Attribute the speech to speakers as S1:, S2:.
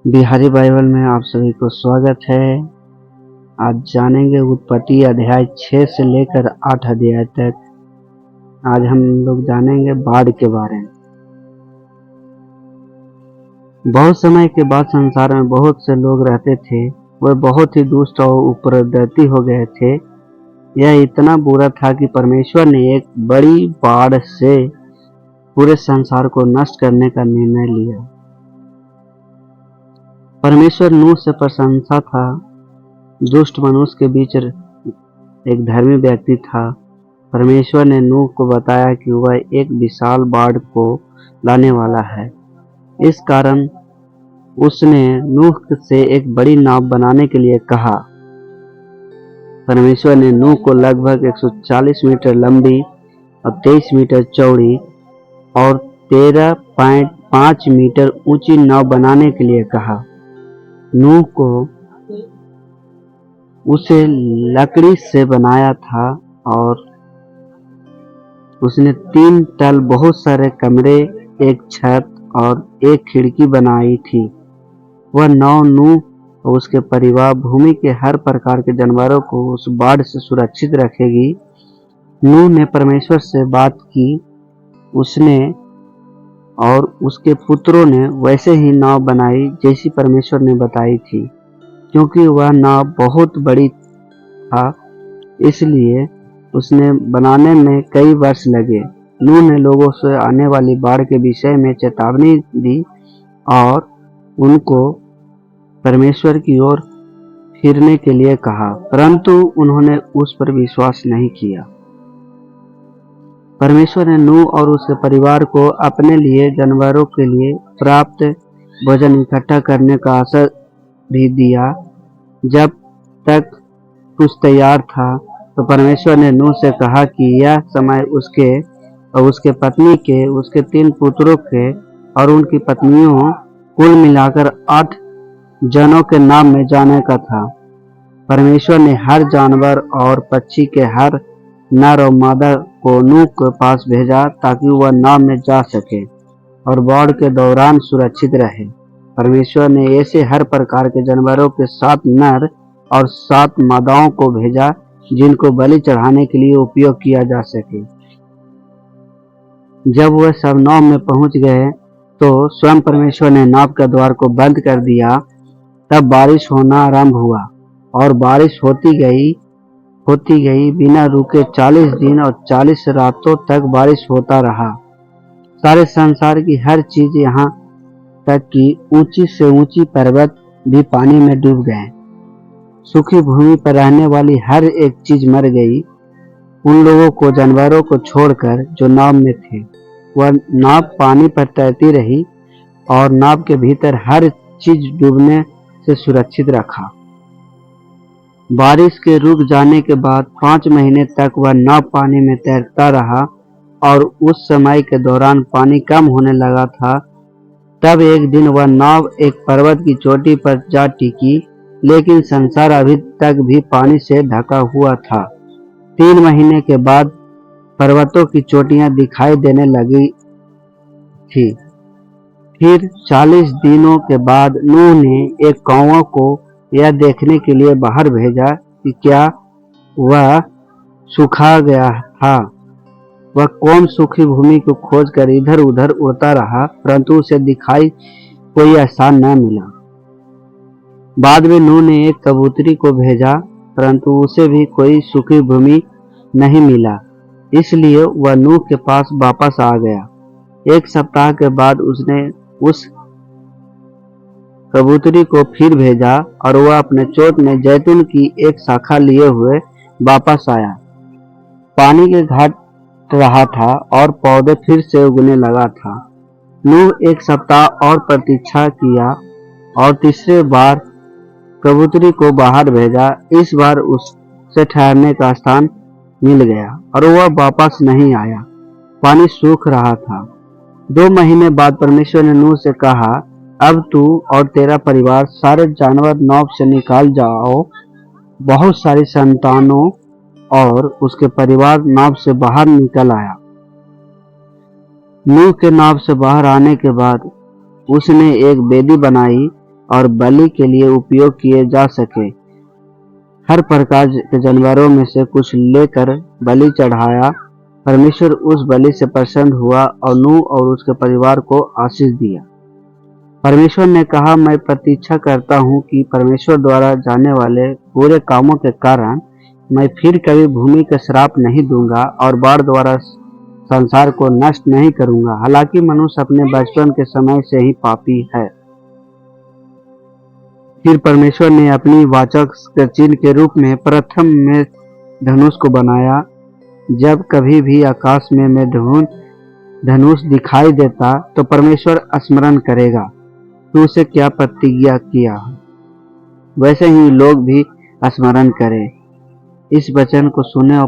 S1: Bihari Bible में आप सभी को स्वागत है। आज जानेंगे उत्पत्ति अध्याय 6 से लेकर 8 अध्याय तक। आज हम लोग जानेंगे बाढ़ के बारे में। बहुत समय के बाद संसार में बहुत से लोग रहते थे। वे बहुत ही दुष्ट और उपद्रवी हो गए थे। यह इतना बुरा था कि परमेश्वर ने एक बड़ी बाढ़ से पूरे संसार को नष्ट करने का निर्णय लिया। परमेश्वर नूह से प्रशंसा था। दुष्ट मनुष्य के बीच एक धर्मी व्यक्ति था। परमेश्वर ने नूह को बताया कि वह एक विशाल बाढ़ को लाने वाला है। इस कारण उसने नूह से एक बड़ी नाव बनाने के लिए कहा। परमेश्वर ने नूह को लगभग 140 मीटर लंबी और 23 मीटर चौड़ी और 13.5 मीटर ऊंची नाव बनाने के लिए कहा। नूह को उसे लकड़ी से बनाया था और उसने 3 तल, बहुत सारे कमरे, एक छत और एक खिड़की बनाई थी। वह नाव नूह और उसके परिवार भूमि के हर प्रकार के जानवरों को उस बाढ़ से सुरक्षित रखेगी। नूह ने परमेश्वर से बात की। उसने और उसके पुत्रों ने वैसे ही नाव बनाई जैसी परमेश्वर ने बताई थी। क्योंकि वह नाव बहुत बड़ी था, इसलिए उसने बनाने में कई वर्ष लगे। नूह ने लोगों से आने वाली बाढ़ के विषय में चेतावनी दी और उनको परमेश्वर की ओर फिरने के लिए कहा, परंतु उन्होंने उस पर विश्वास नहीं किया। परमेश्वर ने नूह और उसके परिवार को अपने लिए, जानवरों के लिए प्राप्त भोजन इकट्ठा करने का अवसर भी दिया। जब तक कुछ तैयार था तो परमेश्वर ने नूह से कहा कि यह समय उसके और उसके पत्नी के, उसके 3 पुत्रों के और उनकी पत्नियों, कुल मिलाकर 8 जनों के नाम में जाने का था। परमेश्वर ने हर जानवर और पक्षी के हर नर और मादा को नूह के पास भेजा ताकि वह नाव में जा सके और बाढ़ के दौरान सुरक्षित रहे। परमेश्वर ने ऐसे हर प्रकार के जानवरों के 7 नर और 7 मादाओं को भेजा जिनको बलि चढ़ाने के लिए उपयोग किया जा सके। जब वह सब नाव में पहुंच गए तो स्वयं परमेश्वर ने नाव का द्वार को बंद कर दिया। तब बारिश होना आरंभ हुआ और बारिश होती गई बिना रुके। 40 दिन और 40 रातों तक बारिश होता रहा। सारे संसार की हर चीज, यहाँ तक कि ऊंची से ऊंची पर्वत भी पानी में डूब गए। सूखी भूमि पर रहने वाली हर एक चीज मर गई, उन लोगों को, जानवरों को छोड़कर जो नाव में थे। वह नाव पानी पर तैरती रही और नाव के भीतर हर चीज डूबने से सुरक्षित रखा। बारिश के रुक जाने के बाद 5 महीने तक वह नाव पानी में तैरता रहा और उस समय के दौरान पानी कम होने लगा था। तब एक दिन वह नाव एक पर्वत की चोटी पर जा टिकी, लेकिन संसार अभी तक भी पानी से ढका हुआ था। 3 महीने के बाद पर्वतों की चोटियां दिखाई देने लगी थी। फिर 40 दिनों के बाद नूह ने एक कौवा को यह देखने के लिए बाहर भेजा कि क्या वह सूखा गया था। वह कौन सूखी भूमि को खोजकर इधर उधर उड़ता रहा, परंतु उसे दिखाई कोई स्थान न मिला। बाद में नूह ने एक कबूतरी को भेजा, परंतु उसे भी कोई सूखी भूमि नहीं मिला। इसलिए वह नूह के पास वापस आ गया। 1 सप्ताह के बाद उसने उस कबूतरी को फिर भेजा और वह अपने चोट में जैतून की एक शाखा लिए हुए वापस आया। पानी के घाट रहा था और पौधे फिर से उगने लगा था। नूह 1 सप्ताह और प्रतीक्षा किया और तीसरे बार कबूतरी को बाहर भेजा। इस बार उसे ठहरने का स्थान मिल गया और वह वापस नहीं आया। पानी सूख रहा था। 2 महीने बाद परमेश्वर ने नूह से कहा, अब तू और तेरा परिवार, सारे जानवर नाव से निकाल जाओ। बहुत सारी संतानों और उसके परिवार नाव से बाहर निकल आया। नूह के नाव से बाहर आने के बाद उसने एक वेदी बनाई और बलि के लिए उपयोग किए जा सके। हर प्रकार के जानवरों में से कुछ लेकर बलि चढ़ाया। परमेश्वर उस बलि से प्रसन्न हुआ और नूह और उसके परिवार को आशीष दिया। परमेश्वर ने कहा, मैं प्रतीक्षा करता हूँ कि परमेश्वर द्वारा जाने वाले बुरे कामों के कारण मैं फिर कभी भूमि का श्राप नहीं दूंगा और बाढ़ द्वारा संसार को नष्ट नहीं करूंगा। हालांकि मनुष्य अपने बचपन के समय से ही पापी है। फिर परमेश्वर ने अपनी वाचा के चिन्ह के रूप में प्रथम में धनुष को बनाया। जब कभी भी आकाश में धनुष दिखाई देता तो परमेश्वर स्मरण करेगा कि उसे क्या प्रतिज्ञा किया, वैसे ही लोग भी स्मरण करें। इस वचन को सुने और